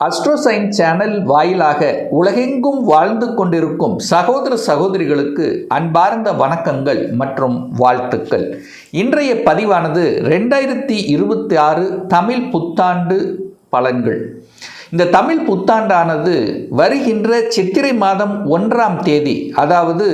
அஸ்ட்ரோசைன் channel வாயிலாக உலகெங்கும் வாழ்ந்து கொண்டிருக்கும் சகோதர சகோதரிகளுக்கு அன்பார்ந்த வணக்கங்கள் மற்றும் வாழ்த்துக்கள். இன்றைய பதிவானது 2026 தமிழ் புத்தாண்டு பலன்கள். இந்த தமிழ் புத்தாண்டானது வருகின்ற சித்திரை மாதம் 1ஆம் தேதி, அதாவது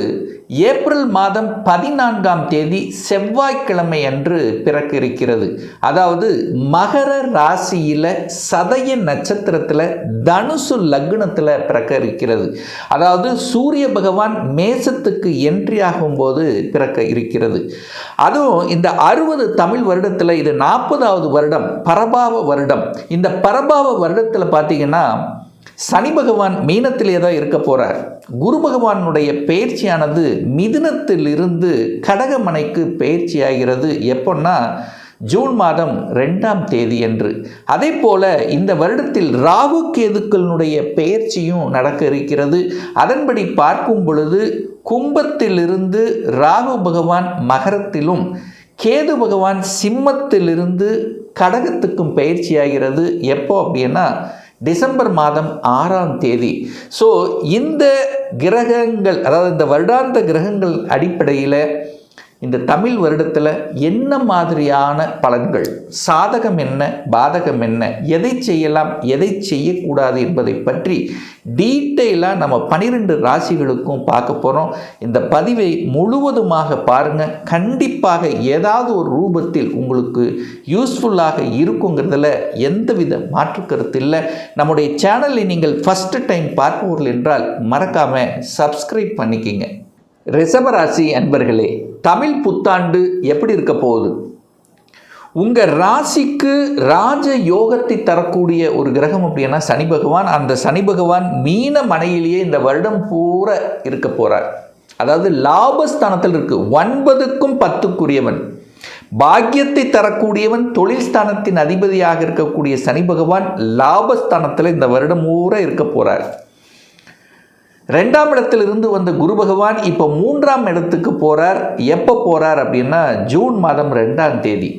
ஏப்ரல் மாதம் 14ஆம் தேதி செவ்வாய்க்கிழமை அன்று பிறக்க இருக்கிறது. அதாவது மகர ராசியில் சதய நட்சத்திரத்தில் தனுசு லக்னத்தில் பிறக்க இருக்கிறது. அதாவது சூரிய பகவான் மேசத்துக்கு என்ட்ரி ஆகும்போது பிறக்க இருக்கிறது. அதுவும் இந்த 60 தமிழ் வருடத்தில் இது 40வது வருடம், பரபாவ வருடம். இந்த பரபாவ வருடத்தில் பார்த்தீங்கன்னா சனி பகவான் மீனத்திலே தான் இருக்க போகிறார். குரு பகவானுடைய பயிற்சியானது மிதுனத்திலிருந்து கடகமனைக்கு பயிற்சி ஆகிறது. எப்போன்னா ஜூன் மாதம் 2ஆம் தேதி அன்று. அதே போல இந்த வருடத்தில் ராகு கேதுக்களுடைய பெயர்ச்சியும் நடக்க இருக்கிறது. அதன்படி பார்க்கும் பொழுது கும்பத்திலிருந்து ராகு பகவான் மகரத்திலும், கேது பகவான் சிம்மத்திலிருந்து கடகத்துக்கும் பயிற்சியாகிறது. எப்போ அப்படின்னா டிசம்பர் மாதம் 6ஆம் தேதி. ஸோ இந்த கிரகங்கள், அதாவது இந்த வருடாந்த கிரகங்கள் அடிப்படையில் இந்த தமிழ் வருடத்தில் என்ன மாதிரியான பலன்கள், சாதகம் என்ன, பாதகம் என்ன, எதை செய்யலாம், எதை செய்யக்கூடாது என்பதை பற்றி டீட்டெயிலாக நம்ம 12 ராசிகளுக்கும் பார்க்க போகிறோம். இந்த பதிவை முழுவதுமாக பாருங்கள். கண்டிப்பாக ஏதாவது ஒரு ரூபத்தில் உங்களுக்கு யூஸ்ஃபுல்லாக இருக்குங்கிறதுல எந்தவித மாற்று கருத்து இல்லை. நம்முடைய சேனலை நீங்கள் ஃபஸ்ட்டு டைம் பார்ப்பவர்கள் என்றால் மறக்காமல் சப்ஸ்கிரைப் பண்ணிக்கிங்க. ரிஷபராசி அன்பர்களே, தமிழ் புத்தாண்டு எப்படி இருக்க போகுது? உங்கள் ராசிக்கு ராஜ யோகத்தை தரக்கூடிய ஒரு கிரகம் அப்படின்னா சனி பகவான். அந்த சனி பகவான் மீன மனையிலேயே இந்த வருடம் பூரா இருக்க போகிறார். அதாவது லாபஸ்தானத்தில் இருக்கு. 9க்கும் 10க்குரியவன், பாக்கியத்தை தரக்கூடியவன், தொழில் ஸ்தானத்தின் அதிபதியாக இருக்கக்கூடிய சனி பகவான் லாபஸ்தானத்தில் இந்த வருடம் பூரா இருக்க போகிறார். 2ஆம் இடத்திலிருந்து வந்த குரு பகவான் இப்போ 3ஆம் இடத்துக்கு போகிறார். எப்போ போகிறார் அப்படின்னா ஜூன் மாதம் 2ஆம் தேதி.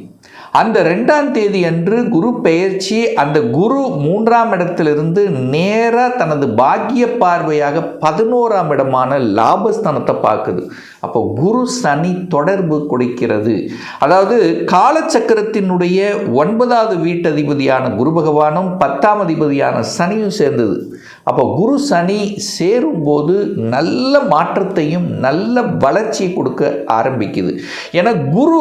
அந்த 2ஆம் தேதி அன்று குரு பெயர்ச்சி. அந்த குரு 3ஆம் இடத்திலிருந்து நேராக தனது பாக்கிய பார்வையாக 11ஆம் இடமான லாபஸ்தானத்தை பார்க்குது. அப்போ குரு சனி தொடர்பு கொடுக்கிறது. அதாவது காலச்சக்கரத்தினுடைய 9வது வீட்டதிபதியான குரு பகவானும் 10ஆம் அதிபதியான சனியும் சேர்ந்தது. அப்போ குரு சனி சேரும்போது நல்ல மாற்றத்தையும் நல்ல வளர்ச்சியை கொடுக்க ஆரம்பிக்குது. ஏன்னா குரு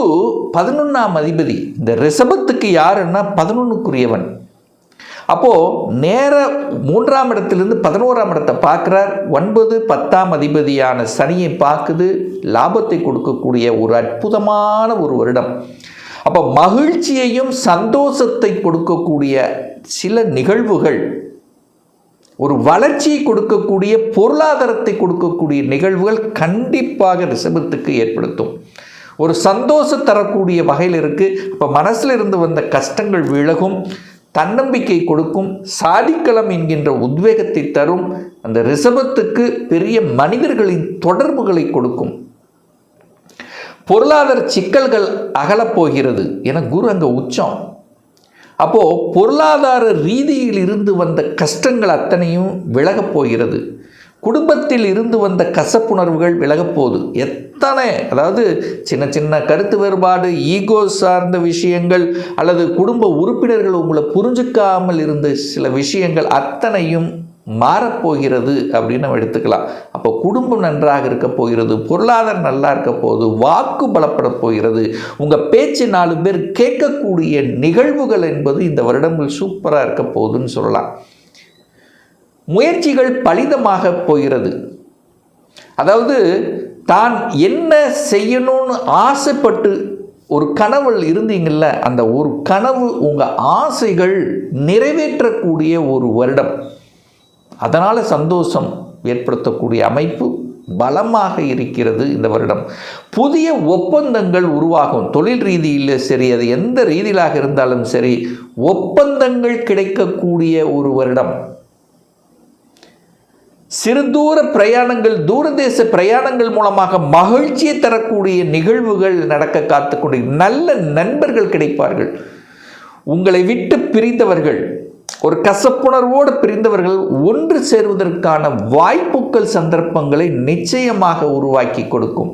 11ஆம் அதிபதி. இந்த ரிஷபத்துக்கு யாருன்னா 11க்குரியவன். அப்போது நேர 3ஆம் இடத்திலிருந்து 11ஆம் இடத்தை பார்க்குறார். 9, 10ஆம் அதிபதியான சனியை பார்க்குது. லாபத்தை கொடுக்கக்கூடிய ஒரு அற்புதமான ஒரு வருடம். அப்போ மகிழ்ச்சியையும் சந்தோஷத்தை கொடுக்கக்கூடிய சில நிகழ்வுகள், ஒரு வளர்ச்சியை கொடுக்கக்கூடிய, பொருளாதாரத்தை கொடுக்கக்கூடிய நிகழ்வுகள் கண்டிப்பாக ரிஷபத்துக்கு ஏற்படுத்தும். ஒரு சந்தோஷம் தரக்கூடிய வகையில் இருக்குது. அப்போ மனசில் இருந்து வந்த கஷ்டங்கள் விலகும், தன்னம்பிக்கை கொடுக்கும், சாதிக்கலாம் என்கின்ற உத்வேகத்தை தரும். அந்த ரிஷபத்துக்கு பெரிய மனிதர்களின் தொடர்புகளை கொடுக்கும். பொருளாதார சிக்கல்கள் அகலப்போகிறது. என குரு அங்கே உச்சம். அப்போது பொருளாதார ரீதியில் இருந்து வந்த கஷ்டங்கள் அத்தனையும் விலகப் போகிறது. குடும்பத்தில் இருந்து வந்த கசப்புணர்வுகள் விலகப்போகுது. அதாவது சின்ன சின்ன கருத்து வேறுபாடு, ஈகோ சார்ந்த விஷயங்கள், அல்லது குடும்ப உறுப்பினர்கள் உங்களை புரிஞ்சுக்காமல் இருந்த சில விஷயங்கள் அத்தனையும் மாறப்போகிறது அப்படின்னு நம்ம எடுத்துக்கலாம். அப்போ குடும்பம் நன்றாக இருக்க போகிறது, பொருளாதாரம் நல்லா இருக்க போகுது, வாக்கு பலப்பட போகிறது, உங்கள் பேச்சு 4 பேர் கேட்கக்கூடிய நிகழ்வுகள் என்பது இந்த வருடங்கள் சூப்பராக இருக்க போகுதுன்னு சொல்லலாம். முயற்சிகள் பலிதமாக போகிறது. அதாவது தான் என்ன செய்யணும்னு ஆசைப்பட்டு ஒரு கனவு இருந்தீங்கள்ல, அந்த ஒரு கனவு உங்கள் ஆசைகள் நிறைவேற்றக்கூடிய ஒரு வருடம். அதனால் சந்தோஷம் ஏற்படுத்தக்கூடிய அமைப்பு பலமாக இருக்கிறது இந்த வருடம். புதிய ஒப்பந்தங்கள் உருவாகும். தொழில் ரீதியில் சரி, அது எந்த ரீதியிலாக இருந்தாலும் சரி, ஒப்பந்தங்கள் கிடைக்கக்கூடிய ஒரு வருடம். சிறு தூர பிரயாணங்கள், தூரதேச பிரயாணங்கள் மூலமாக மகிழ்ச்சியை தரக்கூடிய நிகழ்வுகள் நடக்க காத்துக்கொண்டு நல்ல நண்பர்கள் கிடைப்பார்கள். உங்களை விட்டு பிரிந்தவர்கள், ஒரு கசப்புணர்வோடு பிரிந்தவர்கள் ஒன்று சேர்வதற்கான வாய்ப்புகள் சந்தர்ப்பங்களை நிச்சயமாக உருவாக்கி கொடுக்கும்.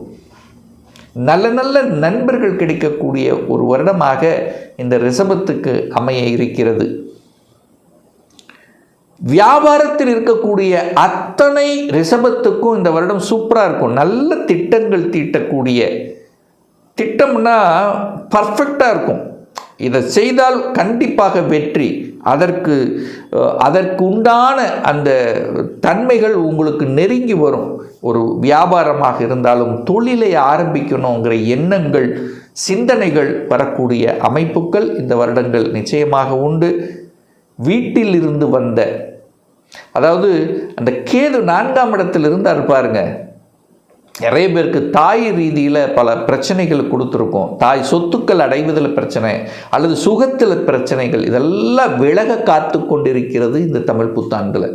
நல்ல நல்ல நண்பர்கள் கிடைக்கக்கூடிய ஒரு வருடமாக இந்த ரிஷபத்துக்கு அமைய இருக்கிறது. வியாபாரத்தில் இருக்கக்கூடிய அத்தனை ரிஷபத்துக்கும் இந்த வருடம் சூப்பராக இருக்கும். நல்ல திட்டங்கள் தீட்டக்கூடிய திட்டம்னா பர்ஃபெக்டாக இருக்கும். இதை செய்தால் கண்டிப்பாக வெற்றி. அதற்கு உண்டான அந்த தன்மைகள் உங்களுக்கு நெருங்கி வரும். ஒரு வியாபாரமாக இருந்தாலும் தொழிலை ஆரம்பிக்கணுங்கிற எண்ணங்கள் சிந்தனைகள் வரக்கூடிய அமைப்புகள் இந்த வருடங்கள் நிச்சயமாக உண்டு. வீட்டில் இருந்து வந்த, அதாவது அந்த கேது 4ஆம் இடத்தில் இருந்தார் பாருங்க, நிறைய பேருக்கு தாய் ரீதியில் பல பிரச்சனைகள் கொடுத்துருக்கோம். தாய் சொத்துக்கள் அடைவதில் பிரச்சனை அல்லது சுகத்தில் பிரச்சனைகள், இதெல்லாம் விலக காத்து கொண்டிருக்கிறது இந்த தமிழ் புத்தாண்டில்.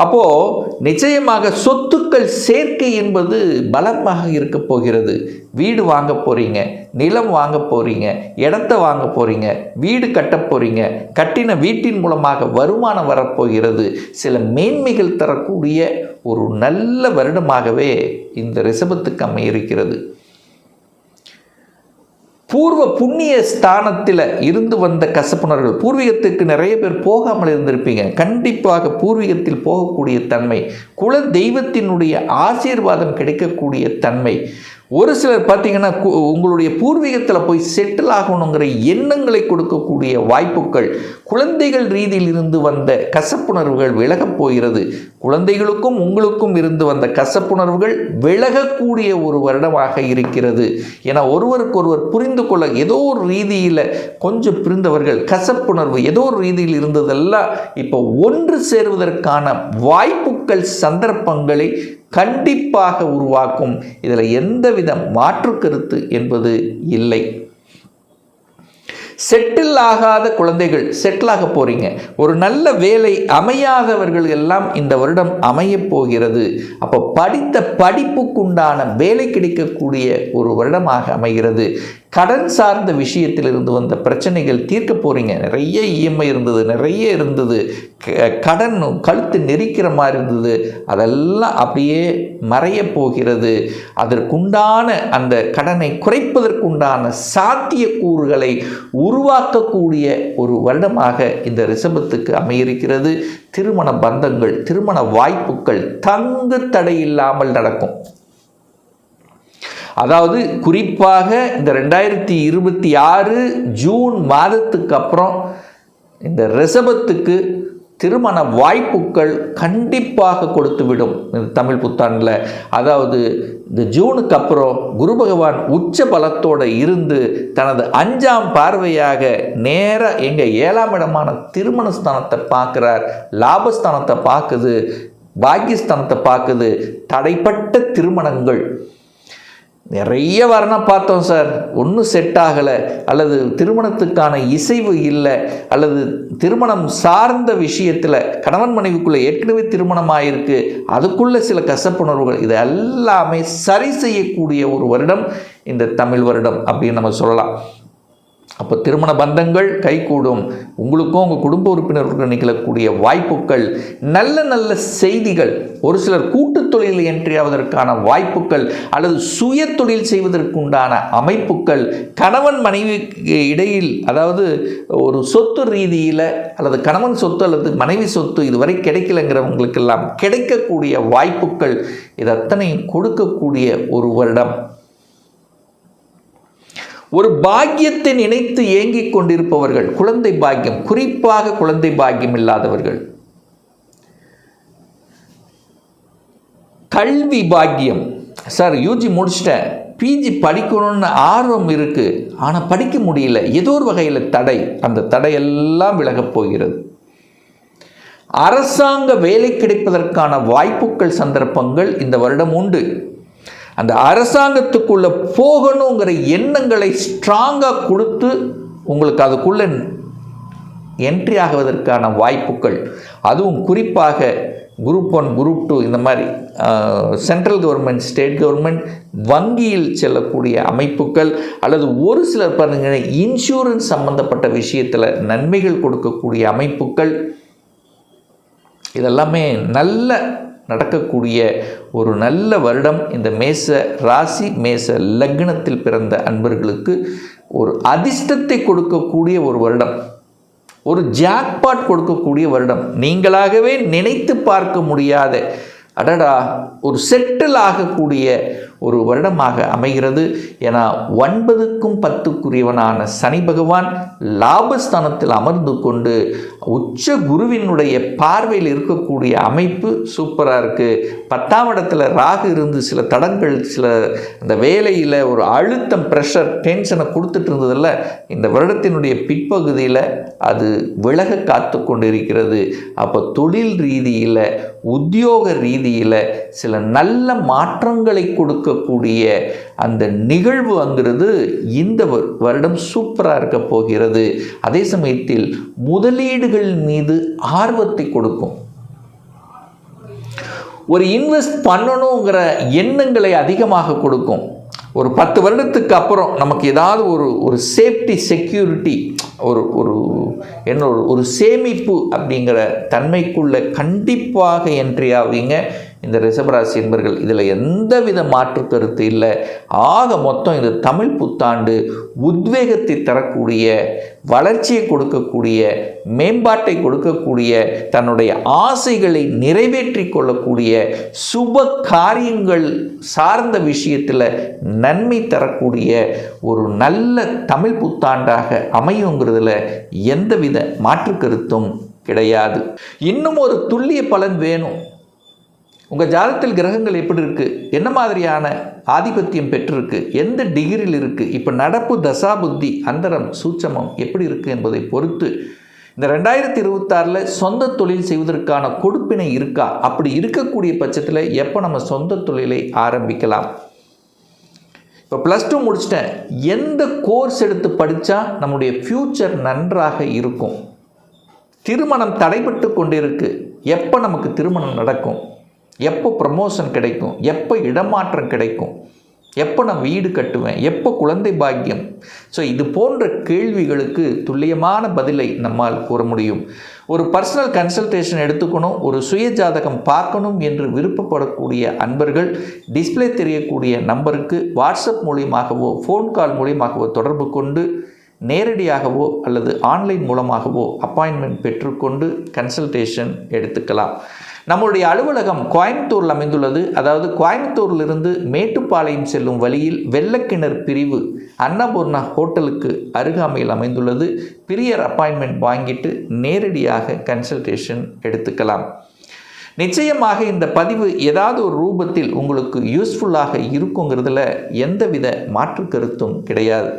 அப்போது நிச்சயமாக சொத்துக்கள் சேர்க்கை என்பது பலமாக இருக்க போகிறது. வீடு வாங்க போகிறீங்க, நிலம் வாங்க போகிறீங்க, இடத்த வாங்க போகிறீங்க, வீடு கட்ட போகிறீங்க, கட்டின வீட்டின் மூலமாக வருமானம் வரப்போகிறது. சில மேன்மைகள் தரக்கூடிய ஒரு நல்ல வருடமாகவே இந்த ரிஷபத்துக்கு அமையிருக்கிறது. பூர்வ புண்ணிய ஸ்தானத்தில் இருந்து வந்த கசப்புணர்கள், பூர்வீகத்துக்கு நிறைய பேர் போகாமல் இருந்திருப்பீங்க. கண்டிப்பாக பூர்வீகத்தில் போகக்கூடிய தன்மை, குல தெய்வத்தினுடைய ஆசீர்வாதம் கிடைக்கக்கூடிய தன்மை. ஒரு சிலர் பார்த்தீங்கன்னா உங்களுடைய பூர்வீகத்தில் போய் செட்டில் ஆகணுங்கிற எண்ணங்களை கொடுக்கக்கூடிய வாய்ப்புகள். குழந்தைகள் ரீதியில் இருந்து வந்த கசப்புணர்வுகள் விலகப் போகிறது. குழந்தைகளுக்கும் உங்களுக்கும் இருந்து வந்த கசப்புணர்வுகள் விலகக்கூடிய ஒரு வருடமாக இருக்கிறது. என ஒருவருக்கொருவர் புரிந்து கொள்ள ஏதோ ஒரு ரீதியில் கொஞ்சம் பிரிந்தவர்கள், கசப்புணர்வு ஏதோ ஒரு ரீதியில் இருந்ததெல்லாம் இப்போ ஒன்று சேருவதற்கான வாய்ப்புகள் சந்தர்ப்பங்களை கண்டிப்பாக உருவாக்கும். இதில் எந்தவித மாற்று கருத்து என்பது இல்லை. செட்டில் ஆகாத குழந்தைகள் செட்டில் ஆக போகிறீங்க. ஒரு நல்ல வேலை அமையாதவர்கள் எல்லாம் இந்த வருடம் அமையப் போகிறது. அப்போ படித்த படிப்புக்குண்டான வேலை கிடைக்கக்கூடிய ஒரு வருடமாக அமைகிறது. கடன் சார்ந்த விஷயத்தில் இருந்து வந்த பிரச்சனைகள் தீர்க்க போகிறீங்க. நிறைய இஎம்ஐ இருந்தது, நிறைய இருந்தது, கடன் கழுத்து நெரிக்கிற மாதிரி இருந்தது, அதெல்லாம் அப்படியே மறைய போகிறது. அதற்குண்டான அந்த கடனை குறைப்பதற்குண்டான சாத்தியக்கூறுகளை உருவாக்கக்கூடிய ஒரு வருடமாக இந்த ரிஷபத்துக்கு அமையிருக்கிறது. திருமண பந்தங்கள், திருமண வாய்ப்புகள் தங்கு தடையில்லாமல் நடக்கும். அதாவது குறிப்பாக இந்த 2026 ஜூன் மாதத்துக்கு அப்புறம் இந்த ரிஷபத்துக்கு திருமண வாய்ப்புகள் கண்டிப்பாக கொடுத்துவிடும் இந்த தமிழ் புத்தாண்டில். அதாவது இந்த ஜூனுக்கு அப்புறம் குரு பகவான் உச்ச பலத்தோடு இருந்து தனது 5ஆம் பார்வையாக நேராக எங்கள் 7ஆம் இடமான திருமண ஸ்தானத்தை பார்க்குறார். லாபஸ்தானத்தை பார்க்குது, பாக்கியஸ்தானத்தை பார்க்குது. தடைப்பட்ட திருமணங்கள் நிறைய வரணம் பார்த்தோம் சார், ஒன்றும் செட் ஆகலை, அல்லது திருமணத்துக்கான இசைவு இல்லை, அல்லது திருமணம் சார்ந்த விஷயத்தில் கணவன் மனைவிக்குள்ளே ஏற்கனவே திருமணம் ஆகிருக்கு, அதுக்குள்ளே சில கசப்புணர்வுகள், இது எல்லாமே சரி செய்யக்கூடிய ஒரு வருடம் இந்த தமிழ் வருடம் அப்படின்னு நம்ம சொல்லலாம். அப்போ திருமண பந்தங்கள் கைகூடும். உங்களுக்கும் உங்கள் குடும்ப உறுப்பினர்களுக்கும் நிகழக்கூடிய வாய்ப்புகள், நல்ல நல்ல செய்திகள், ஒரு சிலர் கூட்டு தொழிலில் என்ட்ரி ஆவதற்கான வாய்ப்புகள் அல்லது சுய தொழில் செய்வதற்குண்டான அமைப்புகள், கணவன் மனைவி இடையில், அதாவது ஒரு சொத்து ரீதியில் அல்லது கணவன் சொத்து அல்லது மனைவி சொத்து இதுவரை கிடைக்கலங்கிறவங்களுக்கெல்லாம் கிடைக்கக்கூடிய வாய்ப்புகள், இது அத்தனையும் கொடுக்கக்கூடிய ஒரு வருடம். ஒரு பாக்கியத்தை நினைத்து ஏங்கிக் கொண்டிருப்பவர்கள், குழந்தை பாக்கியம், குறிப்பாக குழந்தை பாக்கியம் இல்லாதவர்கள், கல்வி பாக்கியம், சார் யூஜி முடிச்சிட்டேன், பிஜி படிக்கணும்னு ஆர்வம் இருக்குது, ஆனால் படிக்க முடியல, ஏதோ ஒரு வகையில் தடை, அந்த தடையெல்லாம் விலகப் போகிறது. அரசாங்க வேலை கிடைப்பதற்கான வாய்ப்புகள் சந்தர்ப்பங்கள் இந்த வருடம் உண்டு. அந்த அரசாங்கத்துக்குள்ளே போகணுங்கிற எண்ணங்களை ஸ்ட்ராங்காக கொடுத்து உங்களுக்கு அதுக்குள்ளே என்ட்ரி ஆகுவதற்கான வாய்ப்புகள், அதுவும் குறிப்பாக குரூப் 1 குரூப் 2 இந்த மாதிரி சென்ட்ரல் கவர்மெண்ட் ஸ்டேட் கவர்மெண்ட் வங்கியில் செல்லக்கூடிய அமைப்புகள் அல்லது ஒரு சிலர் பாருங்க இன்சூரன்ஸ் சம்பந்தப்பட்ட விஷயத்தில் நன்மைகள் கொடுக்கக்கூடிய அமைப்புகள் இதெல்லாமே நல்ல நடக்கக்கூடிய ஒரு நல்ல வருடம். இந்த மேச ராசி மேச லக்னத்தில் பிறந்த அன்பர்களுக்கு ஒரு அதிர்ஷ்டத்தை கொடுக்கக்கூடிய ஒரு வருடம், ஒரு ஜாக்பாட் கொடுக்கக்கூடிய வருடம். நீங்களாகவே நினைத்து பார்க்க முடியாத அடடா ஒரு செட்டில் ஆகக்கூடிய ஒரு வருடமாக அமைகிறது. ஏன்னா 9க்கும் 10க்குரியவனான சனி பகவான் லாபஸ்தானத்தில் அமர்ந்து கொண்டு உச்ச குருவினுடைய பார்வையில் இருக்கக்கூடிய அமைப்பு சூப்பராக இருக்குது. 10ஆம் இடத்துல ராகு இருந்து சில தடங்கள், சில இந்த வேலையில் ஒரு அழுத்தம், ப்ரெஷர், டென்ஷனை கொடுத்துட்டு இருந்ததில்ல, இந்த வருடத்தினுடைய பிற்பகுதியில் அது விலக காத்து கொண்டு இருக்கிறது. அப்போ தொழில் ரீதியில், உத்தியோக ரீதியில் சில நல்ல மாற்றங்களை கொடுக்கக்கூடிய அந்த நிகழ்வு அங்கிறது இந்த வருடம் சூப்பராக இருக்க போகிறது. அதே சமயத்தில் முதலீடுகள் மீது ஆர்வத்தை கொடுக்கும். ஒரு இன்வெஸ்ட் பண்ணணுங்கிற எண்ணங்களை அதிகமாக கொடுக்கும். ஒரு 10 வருடத்துக்கு அப்புறம் நமக்கு ஏதாவது ஒரு சேஃப்டி, செக்யூரிட்டி, ஒரு சேமிப்பு அப்படிங்கிற தன்மைக்குள்ள கண்டிப்பாக என்ட்ரி ஆவீங்க இந்த ரிஷபராசி என்பர்கள். இதில் எந்தவித மாற்று கருத்து இல்லை. ஆக மொத்தம் இந்த தமிழ் புத்தாண்டு உத்வேகத்தை தரக்கூடிய, வளர்ச்சியை கொடுக்கக்கூடிய, மேம்பாட்டை கொடுக்கக்கூடிய, தன்னுடைய ஆசைகளை நிறைவேற்றி கொள்ளக்கூடிய, சுப காரியங்கள் சார்ந்த விஷயத்தில் நன்மை தரக்கூடிய ஒரு நல்ல தமிழ் புத்தாண்டாக அமையுங்கிறதுல எந்தவித மாற்று கருத்தும் கிடையாது. இன்னும் ஒரு துல்லிய பலன் வேணும். உங்கள் ஜாதகத்தில் கிரகங்கள் எப்படி இருக்குது, என்ன மாதிரியான ஆதிபத்தியம் பெற்றிருக்கு, எந்த டிகிரியில் இருக்குது, இப்போ நடப்பு தசாபுத்தி அந்தரம் சூட்சமம் எப்படி இருக்குது என்பதை பொறுத்து இந்த 2026 சொந்த தொழில் செய்வதற்கான கொடுப்பினை இருக்கா, அப்படி இருக்கக்கூடிய பட்சத்தில் எப்போ நம்ம சொந்த தொழிலை ஆரம்பிக்கலாம். இப்போ +2 முடிச்சிட்டேன், எந்த கோர்ஸ் எடுத்து படித்தா நம்முடைய ஃப்யூச்சர் நன்றாக இருக்கும். திருமணம் தடைபட்டு கொண்டிருக்கு, எப்போ நமக்கு திருமணம் நடக்கும், எப்போ ப்ரமோஷன் கிடைக்கும், எப்போ இடமாற்றம் கிடைக்கும், எப்போ நான் வீடு கட்டுவேன், எப்போ குழந்தை பாக்கியம். ஸோ இது போன்ற கேள்விகளுக்கு துல்லியமான பதிலை நம்மால் கூற முடியும். ஒரு பர்சனல் கன்சல்டேஷன் எடுத்துக்கணும், ஒரு சுய ஜாதகம் பார்க்கணும் என்று விருப்பப்படக்கூடிய அன்பர்கள் டிஸ்பிளே தெரியக்கூடிய நம்பருக்கு வாட்ஸ்அப் மூலியமாகவோ ஃபோன் கால் மூலியமாகவோ தொடர்பு கொண்டு நேரடியாகவோ அல்லது ஆன்லைன் மூலமாகவோ அப்பாயின்மெண்ட் பெற்றுக்கொண்டு கன்சல்டேஷன் எடுத்துக்கலாம். நம்முடைய அலுவலகம் கோயம்புத்தூரில் அமைந்துள்ளது. அதாவது கோயம்புத்தூரிலிருந்து மேட்டுப்பாளையம் செல்லும் வழியில் வெள்ளக்கிணர் பிரிவு அன்னபூர்ணா ஹோட்டலுக்கு அருகாமையில் அமைந்துள்ளது. பிரியர் அப்பாயின்மெண்ட் வாங்கிட்டு நேரடியாக கன்சல்டேஷன் எடுத்துக்கலாம். நிச்சயமாக இந்த பதிவு ஏதாவது ஒரு ரூபத்தில் உங்களுக்கு யூஸ்ஃபுல்லாக இருக்குங்கிறதுல எந்தவித மாற்று கருத்தும் கிடையாது.